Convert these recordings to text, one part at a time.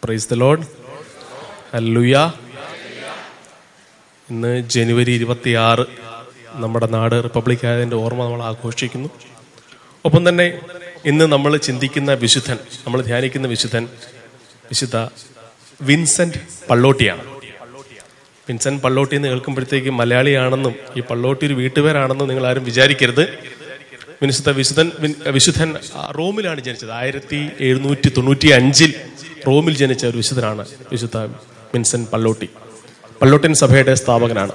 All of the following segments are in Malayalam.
Praise the Lord. ഹല്ലേലൂയ. ഇന്ന് ജനുവരി 26 നമ്മുടെ നാട് റിപ്പബ്ലിക് ആയതിൻ്റെ ഓർമ്മ നമ്മൾ ആഘോഷിക്കുന്നു. ഒപ്പം തന്നെ ഇന്ന് നമ്മൾ ചിന്തിക്കുന്ന വിശുദ്ധൻ, നമ്മൾ ധ്യാനിക്കുന്ന വിശുദ്ധൻ വിശുദ്ധ വിൻസെന്റ് പള്ളോട്ടിയാണ്. വിൻസെന്റ് പള്ളോട്ടി എന്ന് കേൾക്കുമ്പോഴത്തേക്ക് മലയാളിയാണെന്നും ഈ പള്ളോട്ടി ഒരു വീട്ടുപേരാണെന്നും നിങ്ങൾ ആരും വിചാരിക്കരുത്. വിശുദ്ധൻ റോമിലാണ് ജനിച്ചത്. 1795 റോമിൽ ജനിച്ച ഒരു വിശുദ്ധനാണ് വിശുദ്ധ വിൻസെന്റ് പള്ളോട്ടി. പള്ളോട്ടിൻ സഭയുടെ സ്ഥാപകനാണ്.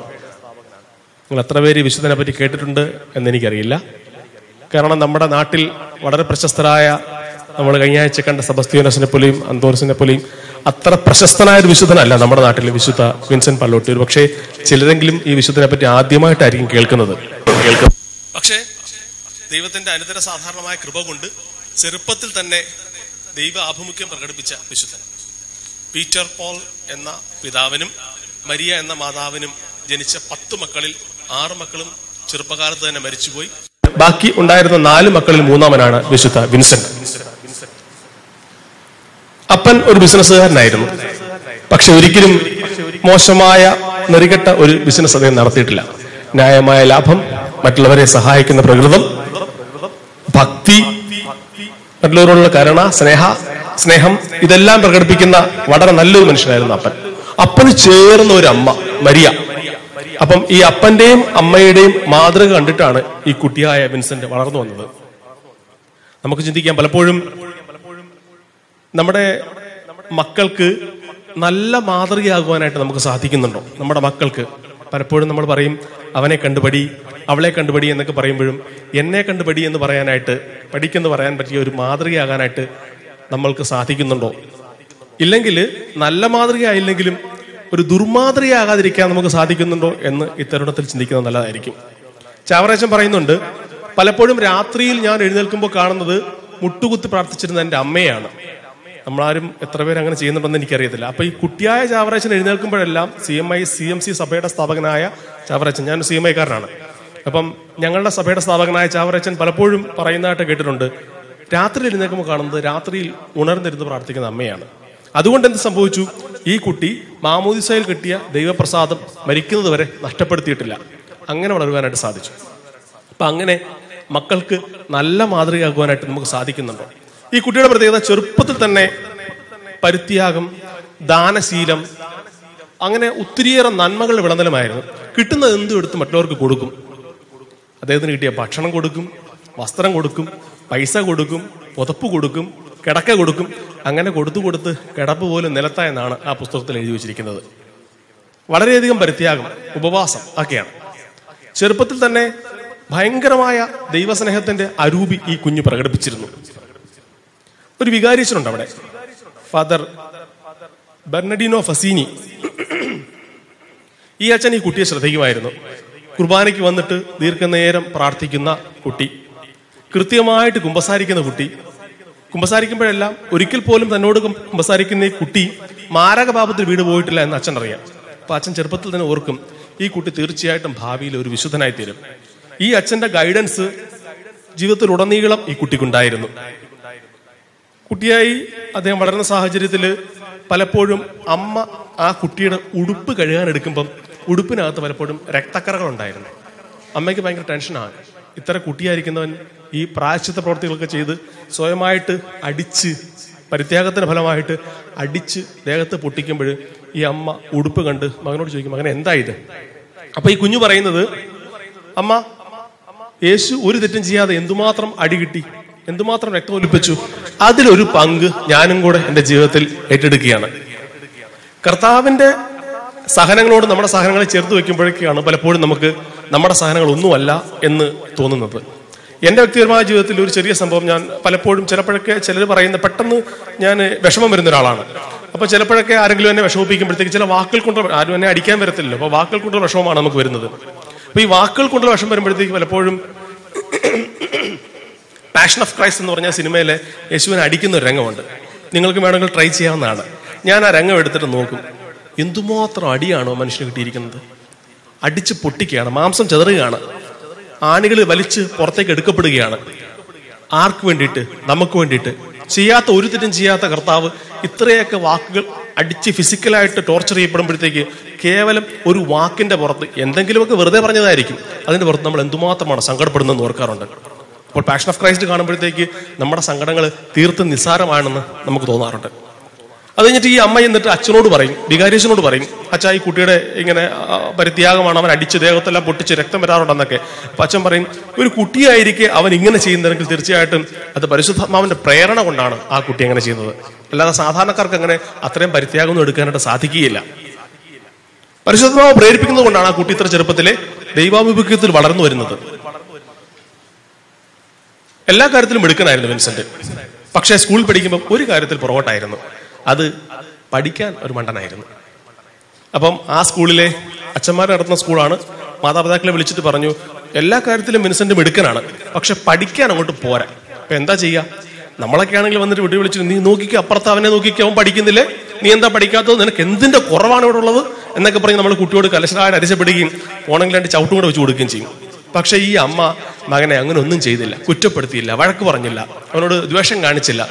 നിങ്ങൾ എത്ര പേര് വിശുദ്ധനെ പറ്റി കേട്ടിട്ടുണ്ട് എന്നെനിക്കറിയില്ല. കാരണം നമ്മുടെ നാട്ടിൽ വളരെ പ്രശസ്തരായ, നമ്മൾ കഴിഞ്ഞ ആഴ്ച കണ്ട സെബസ്ത്യാനോസിനെ പോലെയും അന്തോനിസിനെ പോലെയും അത്ര പ്രശസ്തനായ ഒരു വിശുദ്ധനല്ല നമ്മുടെ നാട്ടിൽ വിശുദ്ധ വിൻസെന്റ് പള്ളോട്ടി. ഒരു പക്ഷേ ചിലരെങ്കിലും ഈ വിശുദ്ധനെ പറ്റി ആദ്യമായിട്ടായിരിക്കും കേൾക്കുന്നത്. പക്ഷേ ദൈവത്തിന്റെ അനിതര സാധാരണമായ കൃപ കൊണ്ട് ചെറുപ്പത്തിൽ തന്നെ ദൈവ ആഭിമുഖ്യം പ്രകടിപ്പിച്ച വിശുദ്ധൻ. പീറ്റർ പോൾ എന്ന പിതാവിനും മരിയ എന്ന മാതാവിനും ജനിച്ച 10 മക്കളിൽ 6 മക്കളും ചെറുപ്പകാലത്ത് തന്നെ മരിച്ചുപോയി. ബാക്കി ഉണ്ടായിരുന്ന 4 മക്കളിൽ 3-മനാണ് വിശുദ്ധ വിൻസെന്റ്. അപ്പൻ ഒരു ബിസിനസ്സുകാരനായിരുന്നു. പക്ഷെ ഒരിക്കലും മോശമായ നെറികെട്ട ഒരു ബിസിനസ് അദ്ദേഹം നടത്തിയിട്ടില്ല. ന്യായമായ ലാഭം, മറ്റുള്ളവരെ സഹായിക്കുന്ന പ്രകൃതം, ഭക്തി, മറ്റുള്ളവരോടുള്ള കരുണ, സ്നേഹം ഇതെല്ലാം പ്രകടിപ്പിക്കുന്ന വളരെ നല്ലൊരു മനുഷ്യനായിരുന്നു അപ്പൻ. അപ്പന് ചേർന്ന ഒരു അമ്മ മരിയ. അപ്പം ഈ അപ്പന്റെയും അമ്മയുടെയും മാതൃക കണ്ടിട്ടാണ് ഈ കുട്ടിയായ വിൻസെന്റ് വളർന്നു വന്നത്. നമുക്ക് ചിന്തിക്കാം, പലപ്പോഴും നമ്മുടെ മക്കൾക്ക് നല്ല മാതൃകയാകുവാനായിട്ട് നമുക്ക് സാധിക്കുന്നുണ്ടോ? നമ്മുടെ മക്കൾക്ക് പലപ്പോഴും നമ്മൾ പറയും, അവനെ കണ്ടുപടി, അവളെ കണ്ടുപടി എന്നൊക്കെ പറയുമ്പോഴും എന്നെ കണ്ടുപടി എന്ന് പറയാനായിട്ട്, പഠിക്കെന്ന് പറയാൻ പറ്റിയ ഒരു മാതൃകയാകാനായിട്ട് നമ്മൾക്ക് സാധിക്കുന്നുണ്ടോ? ഇല്ലെങ്കിൽ നല്ല മാതൃകയായില്ലെങ്കിലും ഒരു ദുർമാതൃകയാകാതിരിക്കാൻ നമുക്ക് സാധിക്കുന്നുണ്ടോ എന്ന് ഇത്തരുണത്തിൽ ചിന്തിക്കുന്നത് നല്ലതായിരിക്കും. ചാവറേച്ചൻ പറയുന്നുണ്ട്, പലപ്പോഴും രാത്രിയിൽ ഞാൻ എഴുന്നേൽക്കുമ്പോൾ കാണുന്നത് മുട്ടുകുത്തി പ്രാർത്ഥിച്ചിരുന്ന എൻ്റെ അമ്മയാണ്. നമ്മളാരും എത്ര പേര് അങ്ങനെ ചെയ്യുന്നുണ്ടെന്ന് എനിക്കറിയത്തില്ല. അപ്പൊ ഈ കുട്ടിയായ ചാവറേച്ചൻ എഴുന്നേൽക്കുമ്പോഴെല്ലാം CMC സഭയുടെ സ്ഥാപകനായ ചാവറേച്ചൻ, ഞാൻ CMI കാരനാണ്. അപ്പം ഞങ്ങളുടെ സഭയുടെ സ്ഥാപകനായ ചാവറേച്ചൻ പലപ്പോഴും പറയുന്നതായിട്ട് കേട്ടിട്ടുണ്ട്, രാത്രി എഴുന്നേൽക്കുമ്പോൾ കാണുന്നത് രാത്രിയിൽ ഉണർന്നിരുന്ന് പ്രാർത്ഥിക്കുന്ന അമ്മയാണ്. അതുകൊണ്ട് എന്ത് സംഭവിച്ചു? ഈ കുട്ടി മാമോദിസയിൽ കിട്ടിയ ദൈവപ്രസാദം മരിക്കുന്നത് വരെ നഷ്ടപ്പെടുത്തിയിട്ടില്ല. അങ്ങനെ വളരുവാനായിട്ട് സാധിച്ചു. അപ്പൊ അങ്ങനെ മക്കൾക്ക് നല്ല മാതൃകയാകുവാനായിട്ട് നമുക്ക് സാധിക്കുന്നുണ്ടോ? ഈ കുട്ടിയുടെ പ്രത്യേകത ചെറുപ്പത്തിൽ തന്നെ പരിത്യാഗം, ദാനശീലം, അങ്ങനെ ഒത്തിരിയേറെ നന്മകളുടെ വിളനിലമായിരുന്നു. കിട്ടുന്നത് എന്തും എടുത്ത് മറ്റുള്ളവർക്ക് കൊടുക്കും. അദ്ദേഹത്തിന് കിട്ടിയ ഭക്ഷണം കൊടുക്കും, വസ്ത്രം കൊടുക്കും, പൈസ കൊടുക്കും, പുതപ്പ് കൊടുക്കും, കിടക്ക കൊടുക്കും. അങ്ങനെ കൊടുത്ത് കിടപ്പ് പോലും നിലത്തായെന്നാണ് ആ പുസ്തകത്തിൽ എഴുതി വെച്ചിരിക്കുന്നത്. വളരെയധികം പരിത്യാഗം, ഉപവാസം ഒക്കെയാണ്. ചെറുപ്പത്തിൽ തന്നെ ഭയങ്കരമായ ദൈവസ്നേഹത്തിന്റെ അരൂപി ഈ കുഞ്ഞ് പ്രകടിപ്പിച്ചിരുന്നു. ഒരു വികാരിച്ചനുണ്ട് അവിടെ, ഫാദർ ബെർണഡിനോ ഫസീനി. ഈ അച്ഛൻ ഈ കുട്ടിയെ ശ്രദ്ധിക്കുമായിരുന്നു. കുർബാനയ്ക്ക് വന്നിട്ട് ദീർഘനേരം പ്രാർത്ഥിക്കുന്ന കുട്ടി, കൃത്യമായിട്ട് കുമ്പസാരിക്കുന്ന കുട്ടി. കുമ്പസാരിക്കുമ്പോഴെല്ലാം ഒരിക്കൽ പോലും തന്നോട് കുമ്പസാരിക്കുന്ന ഈ കുട്ടി മാരകപാപത്തിൽ വീട് പോയിട്ടില്ല എന്ന് അച്ഛൻ അറിയാം. അപ്പൊ അച്ഛൻ ചെറുപ്പത്തിൽ തന്നെ ഓർക്കും, ഈ കുട്ടി തീർച്ചയായിട്ടും ഭാവിയിൽ ഒരു വിശുദ്ധനായി തീരും. ഈ അച്ഛന്റെ ഗൈഡൻസ് ജീവിതത്തിലുടനീളം ഈ കുട്ടിക്കുണ്ടായിരുന്നു. കുട്ടിയായി അദ്ദേഹം വളരുന്ന സാഹചര്യത്തിൽ പലപ്പോഴും അമ്മ ആ കുട്ടിയുടെ ഉടുപ്പ് കഴുകാൻ എടുക്കുമ്പം ഉടുപ്പിനകത്ത് പലപ്പോഴും രക്തക്കറകളുണ്ടായിരുന്നു. അമ്മയ്ക്ക് ഭയങ്കര ടെൻഷനാണ്. ഇത്ര കുട്ടിയായിരിക്കുന്നവൻ ഈ പ്രായശ്ചിത്ത പ്രവർത്തികളൊക്കെ ചെയ്ത് സ്വയമായിട്ട് അടിച്ച്, പരിത്യാഗത്തിന്റെ ഫലമായിട്ട് അടിച്ച് ദേഹത്ത് പൊട്ടിക്കുമ്പോൾ ഈ അമ്മ ഉടുപ്പ് കണ്ട് മകനോട് ചോദിക്കും, മകനെ എന്താ ഇത്? അപ്പൊ ഈ കുഞ്ഞു പറയുന്നത്, അമ്മ, യേശു ഒരു തെറ്റും ചെയ്യാതെ എന്തുമാത്രം അടി കിട്ടി, എന്തുമാത്രം രക്തം ഒലിപ്പിച്ചു, അതിലൊരു പങ്ക് ഞാനും കൂടെ എൻ്റെ ജീവിതത്തിൽ ഏറ്റെടുക്കുകയാണ്. കർത്താവിന്റെ സഹനങ്ങളോട് നമ്മുടെ സഹനങ്ങളെ ചേർത്ത് വെക്കുമ്പോഴേക്കാണ് പലപ്പോഴും നമുക്ക് നമ്മുടെ സഹനങ്ങൾ ഒന്നുമല്ല എന്ന് തോന്നുന്നത്. എൻ്റെ വ്യക്തിപരമായ ജീവിതത്തിൽ ഒരു ചെറിയ സംഭവം, ഞാൻ പലപ്പോഴും ചിലപ്പോഴൊക്കെ ചിലർ പറയുന്ന, പെട്ടെന്ന് ഞാൻ വിഷമം വരുന്ന ഒരാളാണ്. അപ്പൊ ചിലപ്പോഴൊക്കെ ആരെങ്കിലും എന്നെ വിഷമിപ്പിക്കുമ്പോഴത്തേക്ക് ചില വാക്കുകൾ കൊണ്ട്, ആരും എന്നെ അടിക്കാൻ വരത്തില്ലല്ലോ, അപ്പൊ വാക്കുകൾ കൊണ്ടുള്ള വിഷമമാണ് നമുക്ക് വരുന്നത്. അപ്പൊ ഈ വാക്കുകൾ കൊണ്ടുള്ള വിഷമം വരുമ്പോഴത്തേക്ക് പലപ്പോഴും പാഷൻ ഓഫ് ക്രൈസ്റ്റ് എന്ന് പറഞ്ഞ സിനിമയിലെ യേശുവിനെ അടിക്കുന്ന ഒരു രംഗമുണ്ട്. നിങ്ങൾക്ക് വേണമെങ്കിൽ ട്രൈ ചെയ്യാവുന്നതാണ്. ഞാൻ ആ രംഗം എടുത്തിട്ട് നോക്കും, എന്തുമാത്രം അടിയാണോ മനുഷ്യന് കിട്ടിയിരിക്കുന്നത്. അടിച്ച് പൊട്ടിക്കുകയാണ്, മാംസം ചെതറുകയാണ്, ആണികൾ വലിച്ച് പുറത്തേക്ക് എടുക്കപ്പെടുകയാണ്. ആർക്ക് വേണ്ടിയിട്ട്? നമുക്ക് വേണ്ടിയിട്ട്, ചെയ്യാത്ത ഒരു തെറ്റും ചെയ്യാത്ത കർത്താവ് ഇത്രയൊക്കെ വാക്കുകൾ അടിച്ച് ഫിസിക്കലായിട്ട് ടോർച്ചർ ചെയ്യപ്പെടുമ്പോഴത്തേക്ക് കേവലം ഒരു വാക്കിന്റെ പുറത്ത് എന്തെങ്കിലുമൊക്കെ വെറുതെ പറഞ്ഞതായിരിക്കും, അതിന്റെ പുറത്ത് നമ്മൾ എന്തുമാത്രമാണ് സങ്കടപ്പെടുന്നതെന്ന് ഓർക്കാറുണ്ട്. അപ്പോൾ പാഷൻ ഓഫ് ക്രൈസ്റ്റ് കാണുമ്പോഴത്തേക്ക് നമ്മുടെ സങ്കടങ്ങൾ തീർത്തും നിസ്സാരമാണെന്ന് നമുക്ക് തോന്നാറുണ്ട്. അത് കഴിഞ്ഞിട്ട് ഈ അമ്മ എന്നിട്ട് അച്ഛനോട് പറയും, വികാരിയച്ഛനോട് പറയും, അച്ഛാ ഈ കുട്ടിയുടെ ഇങ്ങനെ പരിത്യാഗമാണ്, അവൻ അടിച്ച് ദേഹത്തെല്ലാം പൊട്ടിച്ച് രക്തം വരാറുണ്ടെന്നൊക്കെ. അപ്പൊ അച്ഛൻ പറയും, ഒരു കുട്ടിയായിരിക്കെ അവൻ ഇങ്ങനെ ചെയ്യുന്നതെങ്കിൽ തീർച്ചയായിട്ടും അത് പരിശുദ്ധാത്മാവിന്റെ പ്രേരണ കൊണ്ടാണ് ആ കുട്ടി അങ്ങനെ ചെയ്യുന്നത്. അല്ലാതെ സാധാരണക്കാർക്ക് അങ്ങനെ അത്രയും പരിത്യാഗമൊന്നും എടുക്കാനായിട്ട് സാധിക്കുകയില്ല. പരിശുദ്ധാത്മാവ് പ്രേരിപ്പിക്കുന്നത് കൊണ്ടാണ് ആ കുട്ടി ഇത്ര ചെറുപ്പത്തിലെ ദൈവാഭിമുഖ്യത്തിൽ വളർന്നു വരുന്നത്. എല്ലാ കാര്യത്തിലും മിടുക്കനായിരുന്നു വിൻസെന്റ്. പക്ഷേ സ്കൂളിൽ പഠിക്കുമ്പോൾ ഒരു കാര്യത്തിൽ പുറകോട്ടായിരുന്നു, അത് പഠിക്കാൻ ഒരു മണ്ടനായിരുന്നു. അപ്പം ആ സ്കൂളിലെ അച്ഛന്മാർ നടത്തുന്ന സ്കൂളാണ്. മാതാപിതാക്കളെ വിളിച്ചിട്ട് പറഞ്ഞു, എല്ലാ കാര്യത്തിലും വിൻസെന്റ് മിടുക്കനാണ്, പക്ഷെ പഠിക്കാൻ അങ്ങോട്ട് പോരാ. അപ്പൊ എന്താ ചെയ്യുക? നമ്മളൊക്കെ ആണെങ്കിൽ വന്നിട്ട് വീട്ടിൽ വിളിച്ചിട്ട്, നീ നോക്കിക്കോ, അപ്പുറത്ത് അവനെ നോക്കിക്കോ, അവൻ പഠിക്കുന്നില്ലേ, നീ എന്താ പഠിക്കാത്തത്, നിനക്ക് എന്തിന്റെ കുറവാണ് ഇവിടെ ഉള്ളത് എന്നൊക്കെ പറഞ്ഞ് നമ്മൾ കുട്ടിയോട് കലശലായിട്ട് അരിശപ്പെടുകയും പോണെങ്കിൽ 2 ചവിട്ടും കൂടെ വെച്ച് കൊടുക്കുകയും ചെയ്യും. പക്ഷെ ഈ അമ്മ മകനെ അങ്ങനെ ഒന്നും ചെയ്തില്ല, കുറ്റപ്പെടുത്തിയില്ല, വഴക്ക് പറഞ്ഞില്ല, അവനോട് ദ്വേഷം കാണിച്ചില്ല.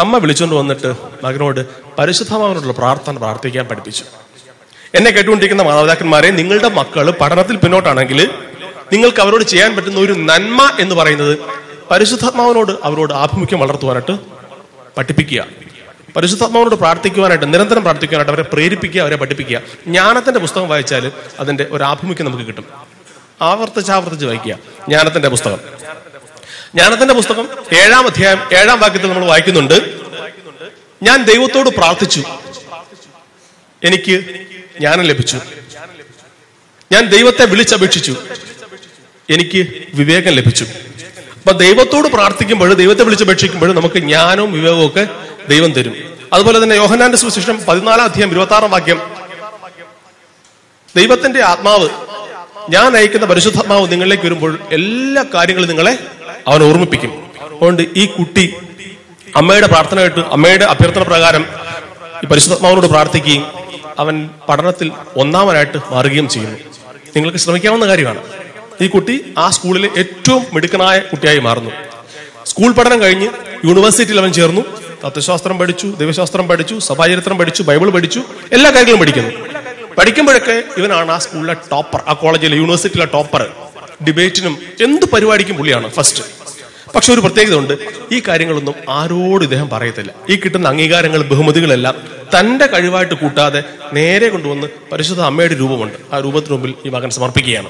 അമ്മ വിളിച്ചുകൊണ്ട് വന്നിട്ട് മകനോട് പരിശുദ്ധാത്മാവിനോടുള്ള പ്രാർത്ഥിക്കാൻ പഠിപ്പിച്ചു. എന്നെ കേട്ടുകൊണ്ടിരിക്കുന്ന മാതാപിതാക്കന്മാരെ, നിങ്ങളുടെ മക്കൾ പഠനത്തിൽ പിന്നോട്ടാണെങ്കിൽ നിങ്ങൾക്ക് അവരോട് ചെയ്യാൻ പറ്റുന്ന ഒരു നന്മ എന്ന് പറയുന്നത് പരിശുദ്ധാത്മാവിനോട് അവരോട് ആഭിമുഖ്യം വളർത്തുവാനായിട്ട് പഠിപ്പിക്കുക. പരിശുദ്ധാത്മാവിനോട് പ്രാർത്ഥിക്കുവാനായിട്ട്, നിരന്തരം പ്രാർത്ഥിക്കുവാനായിട്ട് അവരെ പ്രേരിപ്പിക്കുക, അവരെ പഠിപ്പിക്കുക. ജ്ഞാനത്തിന്റെ പുസ്തകം വായിച്ചാൽ അതിന്റെ ഒരു ആഭിമുഖ്യം നമുക്ക് കിട്ടും. ആവർത്തിച്ച് വായിക്കുക ജ്ഞാനത്തിന്റെ പുസ്തകം. ജ്ഞാനത്തിന്റെ പുസ്തകം 7-ാം അധ്യായം 7-ാം വാക്യത്തിൽ നമ്മൾ വായിക്കുന്നുണ്ട്, ഞാൻ ദൈവത്തോട് പ്രാർത്ഥിച്ചു, എനിക്ക് ജ്ഞാനം ലഭിച്ചു. ഞാൻ ദൈവത്തെ വിളിച്ചപേക്ഷിച്ചു, എനിക്ക് വിവേകം ലഭിച്ചു. അപ്പൊ ദൈവത്തോട് പ്രാർത്ഥിക്കുമ്പോൾ, ദൈവത്തെ വിളിച്ചപേക്ഷിക്കുമ്പോൾ നമുക്ക് ജ്ഞാനവും വിവേകവും ഒക്കെ ദൈവം തരും. അതുപോലെ തന്നെ യോഹന്നാന്റെ സുവിശേഷം 14-ാം അധ്യായം 26-ാം വാക്യം, ദൈവത്തിന്റെ ആത്മാവ്, ഞാൻ അയക്കുന്ന പരിശുദ്ധാത്മാവ് നിങ്ങളിലേക്ക് വരുമ്പോൾ എല്ലാ കാര്യങ്ങളും നിങ്ങളെ അവൻ ഓർമ്മിപ്പിക്കും. അതുകൊണ്ട് ഈ കുട്ടി അമ്മയുടെ പ്രാർത്ഥന കേട്ട്, അമ്മയുടെ അഭ്യർത്ഥന പ്രകാരം ഈ പരിശുദ്ധാത്മാവിനോട് പ്രാർത്ഥിക്കുകയും അവൻ പഠനത്തിൽ ഒന്നാമനായിട്ട് മാറുകയും ചെയ്യുന്നു. നിങ്ങൾക്ക് ശ്രമിക്കാവുന്ന കാര്യമാണ്. ഈ കുട്ടി ആ സ്കൂളിലെ ഏറ്റവും മിടുക്കനായ കുട്ടിയായി മാറുന്നു. സ്കൂൾ പഠനം കഴിഞ്ഞ് യൂണിവേഴ്സിറ്റിയിൽ അവൻ ചേർന്നു. തത്വശാസ്ത്രം പഠിച്ചു, ദൈവശാസ്ത്രം പഠിച്ചു, സഭാചരിത്രം പഠിച്ചു, ബൈബിൾ പഠിച്ചു, എല്ലാ കാര്യങ്ങളും പഠിക്കുന്നു. പഠിക്കുമ്പോഴൊക്കെ ഇവനാണ് ആ സ്കൂളിലെ ടോപ്പർ, ആ കോളേജിലെ യൂണിവേഴ്സിറ്റിയിലെ ടോപ്പർ. ഡിബേറ്റിനും എന്ത് പരിപാടിക്കും പുള്ളിയാണ് ഫസ്റ്റ്. പക്ഷെ ഒരു പ്രത്യേകത ഉണ്ട്, ഈ കാര്യങ്ങളൊന്നും ആരോടും ഇദ്ദേഹം പറയത്തില്ല. ഈ കിട്ടുന്ന അംഗീകാരങ്ങൾ, ബഹുമതികളെല്ലാം തന്റെ കഴിവായിട്ട് കൂട്ടാതെ നേരെ കൊണ്ടുവന്ന് പരിശുദ്ധ അമ്മയുടെ രൂപമുണ്ട്, ആ രൂപത്തിന് മുമ്പിൽ ഈ മകൻ സമർപ്പിക്കുകയാണ്.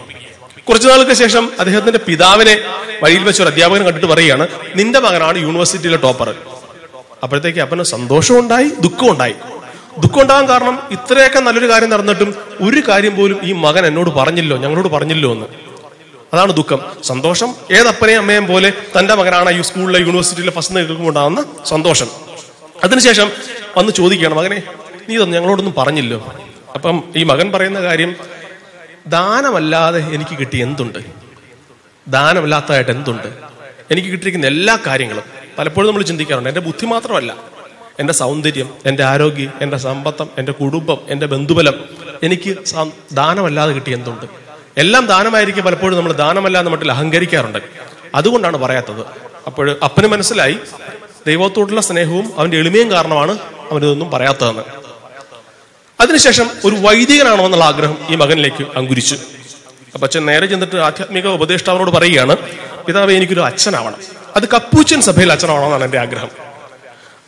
കുറച്ചു നാൾക്ക് ശേഷം അദ്ദേഹത്തിന്റെ പിതാവിനെ വഴിയിൽ വെച്ച് ഒരു അധ്യാപകൻ കണ്ടിട്ട് പറയുകയാണ്, നിന്റെ മകനാണ് യൂണിവേഴ്സിറ്റിയിലെ ടോപ്പർ. അപ്പോഴത്തേക്ക് അപ്പന് സന്തോഷവും ഉണ്ടായി, ദുഃഖവും ഉണ്ടായി. ദുഃഖം ഉണ്ടാകാൻ കാരണം, ഇത്രയൊക്കെ നല്ലൊരു കാര്യം നടന്നിട്ടും ഒരു കാര്യം പോലും ഈ മകൻ എന്നോട് പറഞ്ഞില്ലോ, ഞങ്ങളോട് പറഞ്ഞില്ലോ എന്ന്. അതാണ് ദുഃഖം. സന്തോഷം ഏതപ്പനെയും അമ്മയും പോലെ തന്റെ മകനാണ് ഈ സ്കൂളിലെ യൂണിവേഴ്സിറ്റിയിലെ ഫസ്റ്റ് കേൾക്കുമ്പോണ്ടാകുന്ന സന്തോഷം. അതിനുശേഷം വന്ന് ചോദിക്കുകയാണ്, മകനെ നീ ഇതൊന്നും ഞങ്ങളോടൊന്നും പറഞ്ഞില്ലോ. അപ്പം ഈ മകൻ പറയുന്ന കാര്യം, ദാനമല്ലാതെ എനിക്ക് കിട്ടിയ എന്തുണ്ട്, ദാനമല്ലാത്തതായിട്ട് എന്തുണ്ട്, എനിക്ക് കിട്ടിയിരിക്കുന്ന എല്ലാ കാര്യങ്ങളും. പലപ്പോഴും നമ്മൾ ചിന്തിക്കാറുണ്ട്, എന്റെ ബുദ്ധി മാത്രമല്ല, എന്റെ സൗന്ദര്യം, എന്റെ ആരോഗ്യം, എന്റെ സമ്പത്തം, എന്റെ കുടുംബം, എന്റെ ബന്ധുബലം, എനിക്ക് ദാനമല്ലാതെ കിട്ടിയ എന്തുണ്ട്. എല്ലാം ദാനമായിരിക്കും. പലപ്പോഴും നമ്മൾ ദാനമല്ലാതെ മട്ടിൽ അഹങ്കരിക്കാറുണ്ട്. അതുകൊണ്ടാണ് പറയാത്തത്. അപ്പോൾ അപ്പന് മനസ്സിലായി ദൈവത്തോടുള്ള സ്നേഹവും അവന്റെ എളിമയും കാരണമാണ് അവനിതൊന്നും പറയാത്തതെന്ന്. അതിനുശേഷം ഒരു വൈദികനാണോ എന്നുള്ള ആഗ്രഹം ഈ മകനിലേക്ക് അങ്കുരിച്ചു. അപ്പൊ അച്ഛൻ നേരെ ചെന്നിട്ട് ആധ്യാത്മിക ഉപദേഷ്ടാവിനോട് പറയുകയാണ്, പിതാവേ എനിക്കൊരു അച്ഛനാവണം, അത് കപ്പൂച്ചൻ സഭയിൽ അച്ഛനാവണമെന്നാണ് എന്റെ ആഗ്രഹം.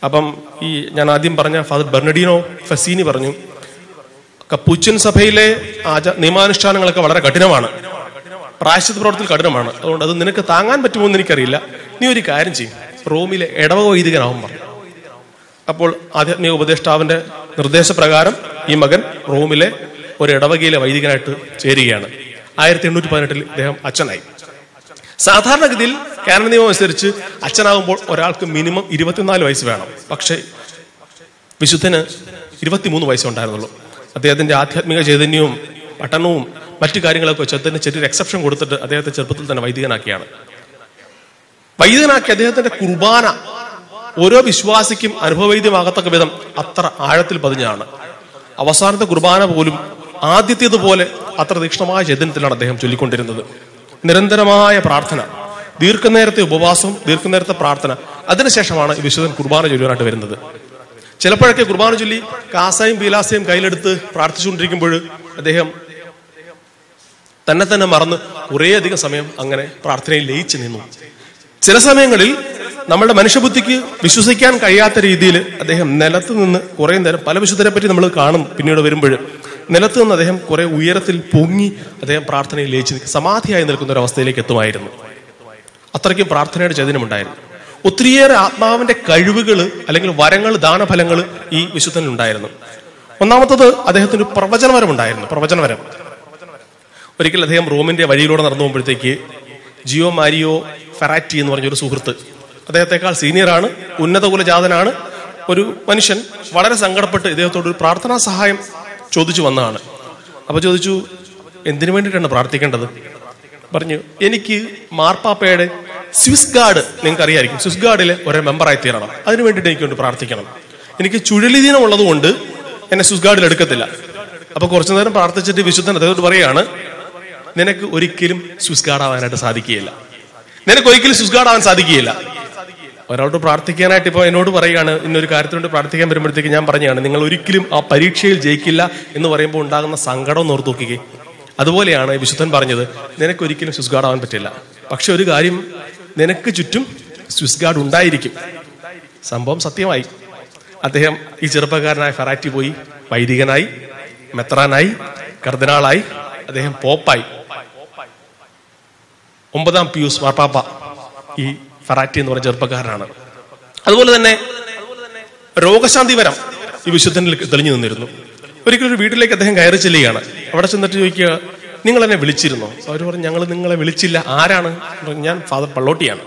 അപ്പം ഈ ഞാൻ ആദ്യം പറഞ്ഞ ഫാദർ ബെർണഡിനോ ഫസീനി പറഞ്ഞു, കപ്പൂച്ചൻ സഭയിലെ നിയമാനുഷ്ഠാനങ്ങളൊക്കെ വളരെ കഠിനമാണ്, പ്രായശ്ചിത്ത പ്രവർത്തനത്തിൽ കഠിനമാണ്. അതുകൊണ്ട് അത് നിനക്ക് താങ്ങാൻ പറ്റുമോ എന്ന് എനിക്കറിയില്ല, നീ ഒരു കാര്യം ചെയ്യും, റോമിലെ ഇടവക വൈദികനാവും പറഞ്ഞു. അപ്പോൾ ആധ്യാത്മിക ഉപദേഷ്ടാവിന്റെ നിർദ്ദേശപ്രകാരം ഈ മകൻ റോമിലെ ഒരു ഇടവകയിലെ വൈദികനായിട്ട് ചേരുകയാണ്. 1818 ഇദ്ദേഹം അച്ഛനായി. സാധാരണഗതിയിൽ കാനോൻ നിയമം അനുസരിച്ച് അച്ഛനാകുമ്പോൾ ഒരാൾക്ക് മിനിമം 24 വയസ്സ് വേണം. പക്ഷെ വിശുദ്ധന് 23 വയസ്സേ ഉണ്ടായിരുന്നുള്ളൂ. അദ്ദേഹത്തിന്റെ ആധ്യാത്മിക ചൈതന്യവും പഠനവും മറ്റു കാര്യങ്ങളൊക്കെ വെച്ച് അദ്ദേഹത്തിന് ചെറിയൊരു എക്സെപ്ഷൻ കൊടുത്തിട്ട് അദ്ദേഹത്തെ ചെറുപ്പത്തിൽ തന്നെ വൈദികനാക്കിയാണ്. വൈദികനാക്കി അദ്ദേഹത്തിന്റെ കുർബാന ഓരോ വിശ്വാസിക്കും അനുഭവവേദ്യമാകത്തക്ക വിധം അത്ര ആഴത്തിൽ പതിഞ്ഞാണ്. അവസാനത്തെ കുർബാന പോലും ആദ്യത്തേതുപോലെ അത്ര തീക്ഷ്ണമായ ചൈതന്യത്തിലാണ് അദ്ദേഹം ചൊല്ലിക്കൊണ്ടിരുന്നത്. നിരന്തരമായ പ്രാർത്ഥന, ദീർഘനേരത്തെ ഉപവാസവും ദീർഘനേരത്തെ പ്രാർത്ഥന. അതിനുശേഷമാണ് ഈ വിശുദ്ധൻ കുർബാന ചൊല്ലുവാനായിട്ട് വരുന്നത്. ചിലപ്പോഴൊക്കെ കുർബാന ചൊല്ലി കാസായും പീലാസയും കയ്യിലെടുത്ത് പ്രാർത്ഥിച്ചുകൊണ്ടിരിക്കുമ്പോൾ അദ്ദേഹം തന്നെ മറന്ന് കുറേയധികം സമയം അങ്ങനെ പ്രാർത്ഥനയിൽ ലയിച്ചു നിന്നു. ചില സമയങ്ങളിൽ നമ്മളുടെ മനുഷ്യബുദ്ധിക്ക് വിശ്വസിക്കാൻ കഴിയാത്ത രീതിയിൽ അദ്ദേഹം നിലത്ത് നിന്ന് കുറെ നേരം, പല വിശുദ്ധരെ പറ്റി നമ്മൾ കാണും പിന്നീട് വരുമ്പോൾ, നിലത്ത് നിന്ന് അദ്ദേഹം കുറെ ഉയരത്തിൽ പൊങ്ങി അദ്ദേഹം പ്രാർത്ഥനയിൽ ലയിച്ച് സമാധിയായി നിൽക്കുന്ന ഒരു അവസ്ഥയിലേക്ക് എത്തുമായിരുന്നു. അത്രയ്ക്കും പ്രാർത്ഥനയുടെ ചൈതന്യമുണ്ടായിരുന്നു. ഒത്തിരിയേറെ ആത്മാവിന്റെ കഴിവുകൾ അല്ലെങ്കിൽ വരങ്ങൾ, ദാനഫലങ്ങൾ ഈ വിശുദ്ധനുണ്ടായിരുന്നു. ഒന്നാമത്തത് അദ്ദേഹത്തിന് പ്രവചനവരമുണ്ടായിരുന്നു. പ്രവചനവരം. ഒരിക്കൽ അദ്ദേഹം റോമിന്റെ വഴിയിലൂടെ നടന്നു പോകുമ്പോഴത്തേക്ക് ജിയോ മാരിയോ ഫെറാറ്റി എന്ന് പറഞ്ഞൊരു സുഹൃത്ത്, അദ്ദേഹത്തെക്കാൾ സീനിയറാണ്, ഉന്നത കുലജാതനാണ്, ഒരു മനുഷ്യൻ വളരെ സങ്കടപ്പെട്ട് ഇദ്ദേഹത്തോട് ഒരു പ്രാർത്ഥനാ സഹായം ചോദിച്ചു വന്നതാണ്. അപ്പൊ ചോദിച്ചു, എന്തിനു വേണ്ടിയിട്ടാണ് പ്രാർത്ഥിക്കേണ്ടത്? പറഞ്ഞു, എനിക്ക് മാർപ്പാപ്പയുടെ സ്വിസ് ഗാർഡ്, നിങ്ങൾക്ക് അറിയായിരിക്കും, സ്വിസ് ഗാർഡിലെ ഒരു മെമ്പറായി തീരണം, അതിനു വേണ്ടിയിട്ട് എനിക്ക് വേണ്ടി പ്രാർത്ഥിക്കണം. എനിക്ക് ചുഴലിദീനം ഉള്ളതുകൊണ്ട് എന്നെ സ്വിസ് ഗാർഡിൽ എടുക്കത്തില്ല. അപ്പൊ കുറച്ചു നേരം പ്രാർത്ഥിച്ചിട്ട് വിശുദ്ധൻ അദ്ദേഹത്തോട് പറയാണ്, നിനക്ക് ഒരിക്കലും സ്വിസ് ഗാർഡ് ആവാനായിട്ട് സാധിക്കുകയില്ല, നിനക്ക് ഒരിക്കലും സ്വിസ് ഗാർഡ് ആവാൻ സാധിക്കുകയില്ല. ഒരാളോട് പ്രാർത്ഥിക്കാനായിട്ട് ഇപ്പൊ എന്നോട് പറയുകയാണ്, ഇന്നൊരു കാര്യത്തിനോട് പ്രാർത്ഥിക്കാൻ വരുമ്പോഴത്തേക്ക് ഞാൻ പറഞ്ഞാണ്, നിങ്ങൾ ഒരിക്കലും ആ പരീക്ഷയിൽ ജയിക്കില്ല എന്ന് പറയുമ്പോൾ ഉണ്ടാകുന്ന സങ്കടം ഓർത്ത് നോക്കുകയെ. അതുപോലെയാണ് വിശുദ്ധൻ പറഞ്ഞത്, നിനക്കൊരിക്കലും സ്വിസ് ഗാർഡ് ആവാൻ പറ്റില്ല. പക്ഷെ ഒരു കാര്യം, നിനക്ക് ചുറ്റും സ്വിസ് ഗാർഡ് ഉണ്ടായിരിക്കും. സംഭവം സത്യമായി. അദ്ദേഹം ഈ ചെറുപ്പക്കാരനായ ഫെറാറ്റി പോയി വൈദികനായി, മെത്രാനായി, കർദിനാളായി, അദ്ദേഹം പോപ്പായി. 9ാം പിയൂസ് മാർപ്പാപ്പ ഈ ഫെറാറ്റി എന്ന് പറഞ്ഞ ചെറുപ്പക്കാരനാണ്. അതുപോലെ തന്നെ രോഗശാന്തി വരം ഈ വിശുദ്ധനിൽ തെളിഞ്ഞു നിന്നിരുന്നു. ഒരിക്കലൊരു വീട്ടിലേക്ക് അദ്ദേഹം കയറി ചെല്ലുകയാണ്. അവിടെ ചെന്നിട്ട് ചോദിക്കുക, നിങ്ങൾ എന്നെ വിളിച്ചിരുന്നോ? അവർ പറഞ്ഞു, ഞങ്ങൾ നിങ്ങളെ വിളിച്ചില്ല. ആരാണ്? ഞാൻ ഫാദർ പള്ളോട്ടിയാണ്.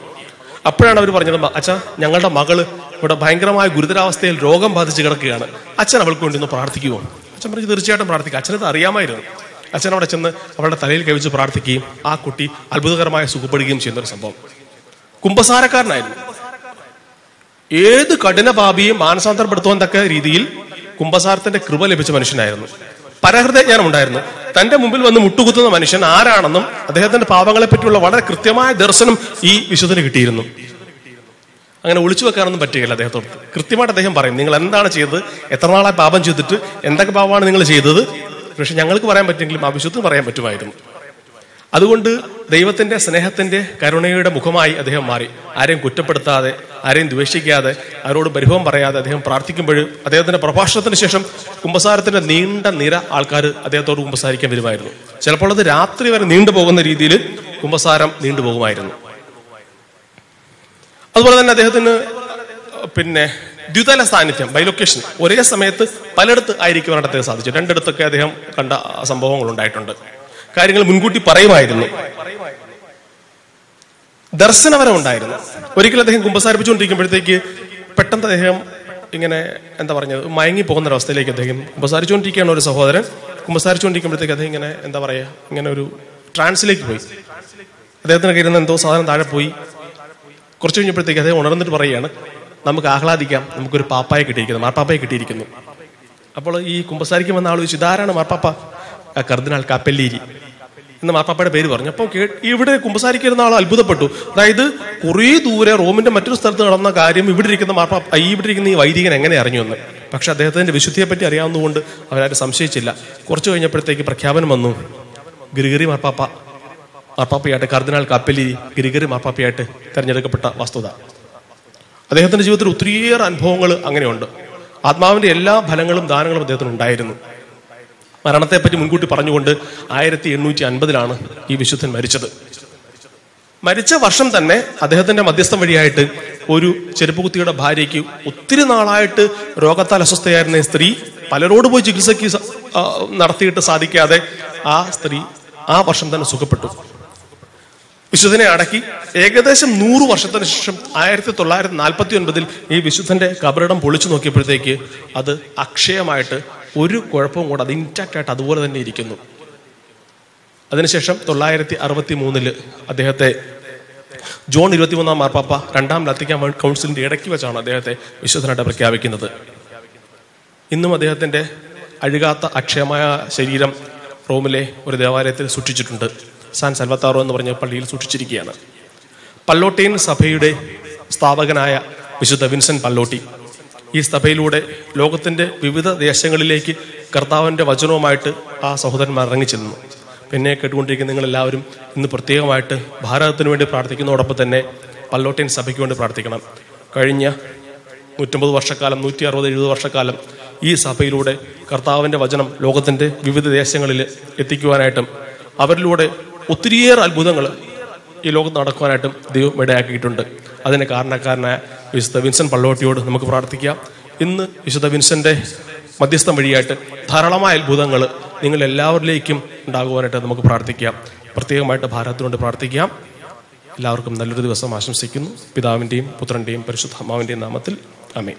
അപ്പോഴാണ് അവർ പറഞ്ഞത്, അച്ഛാ, ഞങ്ങളുടെ മകള് ഇവിടെ ഭയങ്കരമായ ഗുരുതരാവസ്ഥയിൽ രോഗം ബാധിച്ച് കിടക്കുകയാണ്, അച്ഛൻ അവൾക്ക് വേണ്ടി ഒന്ന് പ്രാർത്ഥിക്കുമോ? അച്ഛൻ പറഞ്ഞു, തീർച്ചയായിട്ടും പ്രാർത്ഥിക്കാം. അച്ഛനത് അറിയാമായിരുന്നു. അച്ഛൻ അവിടെ ചെന്ന് അവളുടെ തലയിൽ കവിച്ച് പ്രാർത്ഥിക്കുകയും ആ കുട്ടി അത്ഭുതകരമായ സുഖപ്പെടുകയും ചെയ്യുന്ന ഒരു സംഭവം. കുമ്പസാരക്കാരനായിരുന്നു. ഏത് കഠിന പാപിയും മാനസാന്തരപ്പെടുത്തുവാൻ തക്ക രീതിയിൽ കുമ്പസാരത്തിന്റെ കൃപ ലഭിച്ച മനുഷ്യനായിരുന്നു. പരഹൃദയജ്ഞാനം ഉണ്ടായിരുന്നു. തന്റെ മുമ്പിൽ വന്ന് മുട്ടുകുത്തുന്ന മനുഷ്യൻ ആരാണെന്നും അദ്ദേഹത്തിന്റെ പാപങ്ങളെ പറ്റിയുള്ള വളരെ കൃത്യമായ ദർശനം ഈ വിശുദ്ധന് കിട്ടിയിരുന്നു. അങ്ങനെ ഒളിച്ചു വെക്കാനൊന്നും പറ്റുകയില്ല അദ്ദേഹത്തോട്. കൃത്യമായിട്ട് അദ്ദേഹം പറയും, നിങ്ങൾ എന്താണ് ചെയ്തത്, എത്ര നാളായി പാപം ചെയ്തിട്ട്, എന്തൊക്കെ പാപമാണ് നിങ്ങൾ ചെയ്തത്. പക്ഷെ ഞങ്ങൾക്ക് പറയാൻ പറ്റുമെങ്കിലും ആ വിശുദ്ധന് പറയാൻ പറ്റുമായിരുന്നു. അതുകൊണ്ട് ദൈവത്തിന്റെ സ്നേഹത്തിന്റെ കരുണയുടെ മുഖമായി അദ്ദേഹം മാറി. ആരെയും കുറ്റപ്പെടുത്താതെ, ആരെയും ദ്വേഷിക്കാതെ, ആരോട് പരിഭവം പറയാതെ അദ്ദേഹം പ്രാർത്ഥിക്കുമ്പോൾ അദ്ദേഹത്തിന്റെ പ്രഭാഷണത്തിന് ശേഷം കുമ്പസാരത്തിന്റെ നീണ്ട നിര ആൾക്കാർ അദ്ദേഹത്തോട് കുമ്പസാരിക്കാൻ വരുമായിരുന്നു. ചിലപ്പോൾ അത് രാത്രി വരെ നീണ്ടുപോകുന്ന രീതിയിൽ കുമ്പസാരം നീണ്ടുപോകുമായിരുന്നു. അതുപോലെ തന്നെ അദ്ദേഹത്തിന് ദ്വിതല സാന്നിധ്യം, ബൈലൊക്കേഷൻ, ഒരേ സമയത്ത് പലയിടത്ത് ആയിരിക്കുവാനായിട്ട് അദ്ദേഹം സാധിച്ചു. രണ്ടിടത്തൊക്കെ അദ്ദേഹം കണ്ട സംഭവങ്ങൾ ഉണ്ടായിട്ടുണ്ട്. കാര്യങ്ങൾ മുൻകൂട്ടി പറയുമായിരുന്നു. ദർശനവരം ഉണ്ടായിരുന്നു. ഒരിക്കലും അദ്ദേഹം കുമ്പസാരിപ്പിച്ചുകൊണ്ടിരിക്കുമ്പോഴത്തേക്ക് പെട്ടെന്ന് അദ്ദേഹം ഇങ്ങനെ മയങ്ങി പോകുന്ന ഒരവസ്ഥയിലേക്ക് അദ്ദേഹം കുമ്പസാരിച്ചുകൊണ്ടിരിക്കുകയാണ്. ഒരു സഹോദരൻ കുമ്പസാരിച്ചുകൊണ്ടിരിക്കുമ്പോഴത്തേക്ക് അദ്ദേഹം ഇങ്ങനെ ഒരു ട്രാൻസിലേക്ക് പോയി. അദ്ദേഹത്തിന് കയ്യിൽ നിന്ന് എന്തോ സാധനം താഴെ പോയി. കുറച്ച് കഴിഞ്ഞപ്പോഴത്തേക്ക് അദ്ദേഹം ഉണർന്നിട്ട് പറയുകയാണ്, നമുക്ക് ആഹ്ലാദിക്കാം, നമുക്കൊരു പാപ്പായെ കിട്ടിയിരിക്കുന്നു, മാർപ്പാപ്പയെ കിട്ടിയിരിക്കുന്നു. അപ്പോൾ ഈ കുമ്പസാരിക്കാൻ വന്ന ആൾ ചോദിച്ചു, ഇതാരാണ് മാർപ്പാപ്പ? കർദിനാൾ കാപ്പല്ലേരി എന്ന മാർപ്പാപ്പയുടെ പേര് പറഞ്ഞു. അപ്പോൾ ഇവിടെ കുമ്പസാരിക്കുന്ന ആൾ അത്ഭുതപ്പെട്ടു. അതായത് കുറേ ദൂരെ റോമിന്റെ മറ്റൊരു സ്ഥലത്ത് നടന്ന കാര്യം ഇവിടെ ഇരിക്കുന്ന ഈ വൈദികൻ എങ്ങനെ അറിഞ്ഞു എന്ന്. പക്ഷെ അദ്ദേഹത്തിന്റെ വിശുദ്ധിയെ പറ്റി അറിയാവുന്നതുകൊണ്ട് അവരാരും സംശയിച്ചില്ല. കുറച്ചു കഴിഞ്ഞപ്പോഴത്തേക്ക് പ്രഖ്യാപനം വന്നു, ഗ്രിഗറി മാർപ്പാപ്പയായിട്ട്, കർദിനാൾ കാപ്പല്ലേരി ഗ്രിഗറി മാർപ്പാപ്പയായിട്ട് തെരഞ്ഞെടുക്കപ്പെട്ട വസ്തുത. അദ്ദേഹത്തിന്റെ ജീവിതത്തിൽ ഒത്തിരിയേറെ അനുഭവങ്ങൾ അങ്ങനെയുണ്ട്. ആത്മാവിന്റെ എല്ലാ ഫലങ്ങളും ദാനങ്ങളും അദ്ദേഹത്തിന് ഉണ്ടായിരുന്നു. മരണത്തെപ്പറ്റി മുൻകൂട്ടി പറഞ്ഞുകൊണ്ട് 1850 ഈ വിശുദ്ധൻ മരിച്ചത്. മരിച്ച വർഷം തന്നെ അദ്ദേഹത്തിന്റെ മധ്യസ്ഥം വഴിയായിട്ട് ഒരു ചെരുപ്പുകുത്തിയുടെ ഭാര്യയ്ക്ക് ഒത്തിരി നാളായിട്ട് രോഗത്താൽ അസ്വസ്ഥയായിരുന്ന സ്ത്രീ പലരോട് പോയി ചികിത്സയ്ക്ക് നടത്തിയിട്ട് സാധിക്കാതെ ആ സ്ത്രീ ആ വർഷം തന്നെ സുഖപ്പെട്ടു. വിശുദ്ധനെ അടക്കി ഏകദേശം 100 വർഷത്തിന് ശേഷം 1949 ഈ വിശുദ്ധന്റെ കബറിടം പൊളിച്ചു നോക്കിയപ്പോഴത്തേക്ക് അത് അക്ഷയമായിട്ട് ഒരു കുഴപ്പവും കൂടെ അത് ഇൻടാക്റ്റ് ആയിട്ട് അതുപോലെ തന്നെ ഇരിക്കുന്നു. അതിനുശേഷം 1963 അദ്ദേഹത്തെ ജോൺ 23 മാർപ്പാപ്പ 2ാം ലത്തിക്കാൻ കൗൺസിലിന്റെ ഇടയ്ക്ക് വെച്ചാണ് അദ്ദേഹത്തെ വിശുദ്ധനായിട്ട് പ്രഖ്യാപിക്കുന്നത്. ഇന്നും അദ്ദേഹത്തിന്റെ അഴുകാത്ത അക്ഷയമായ ശരീരം റോമിലെ ഒരു ദേവാലയത്തിൽ സൂക്ഷിച്ചിട്ടുണ്ട്. സാൻ സൽവത്താറോ എന്ന് പറഞ്ഞ പള്ളിയിൽ സൂക്ഷിച്ചിരിക്കുകയാണ്. പല്ലോട്ടിയൻ സഭയുടെ സ്ഥാപകനായ വിശുദ്ധ വിൻസെന്റ് പല്ലോട്ടി ഈ സഭയിലൂടെ ലോകത്തിന്റെ വിവിധ ദേശങ്ങളിലേക്ക് കർത്താവിന്റെ വചനവുമായിട്ട് ആ സഹോദരന്മാർ ഇറങ്ങിച്ചെല്ലുന്നു. പിന്നെ കേട്ടുകൊണ്ടിരിക്കുന്ന നിങ്ങളെല്ലാവരും ഇന്ന് പ്രത്യേകമായിട്ട് ഭാരതത്തിന് വേണ്ടി പ്രാർത്ഥിക്കുന്നതോടൊപ്പം തന്നെ പല്ലോട്ടിയൻ സഭയ്ക്ക് വേണ്ടി പ്രാർത്ഥിക്കണം. കഴിഞ്ഞ 150 വർഷക്കാലം 160-170 വർഷക്കാലം ഈ സഭയിലൂടെ കർത്താവിന്റെ വചനം ലോകത്തിന്റെ വിവിധ ദേശങ്ങളിൽ എത്തിക്കുവാനായിട്ടും അവരിലൂടെ ഒത്തിരിയേറെ അത്ഭുതങ്ങൾ ഈ ലോകത്ത് നടക്കുവാനായിട്ടും ദൈവം ഇടയാക്കിയിട്ടുണ്ട്. അതിന് കാരണക്കാരനായ വിശുദ്ധ വിൻസെന്റ് പല്ലോട്ടിയോട് നമുക്ക് പ്രാർത്ഥിക്കാം. ഇന്ന് വിശുദ്ധ വിൻസെന്റെ മധ്യസ്ഥം വഴിയായിട്ട് ധാരാളമായ അത്ഭുതങ്ങൾ നിങ്ങൾ എല്ലാവരിലേക്കും ഉണ്ടാകുവാനായിട്ട് നമുക്ക് പ്രാർത്ഥിക്കാം. പ്രത്യേകമായിട്ട് ഭാരതത്തിനോട് പ്രാർത്ഥിക്കാം. എല്ലാവർക്കും നല്ലൊരു ദിവസം ആശംസിക്കുന്നു. പിതാവിൻ്റെയും പുത്രൻ്റെയും പരിശുദ്ധാത്മാവിൻ്റെയും നാമത്തിൽ ആമേൻ.